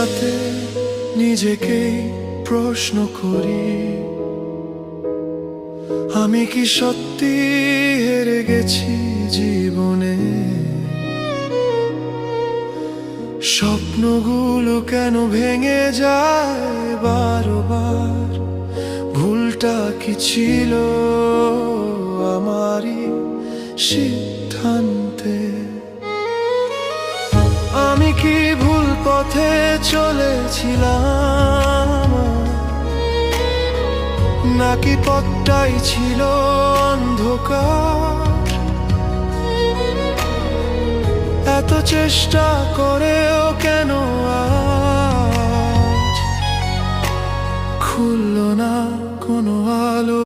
রাতে নিজেকেই প্রশ্ন করি, আমি কি সত্যি হেরে গেছি জীবনে? স্বপ্নগুলো কেন ভেঙে যায় বারবার? ভুলটা কি ছিল আমারই সিদ্ধান্তে? আমি কি ভুল পথে চলেছিলাম, নাকি পথটাই ছিল অন্ধকার? এত চেষ্টা করেও কেন আজ খুলল না কোনো আলো?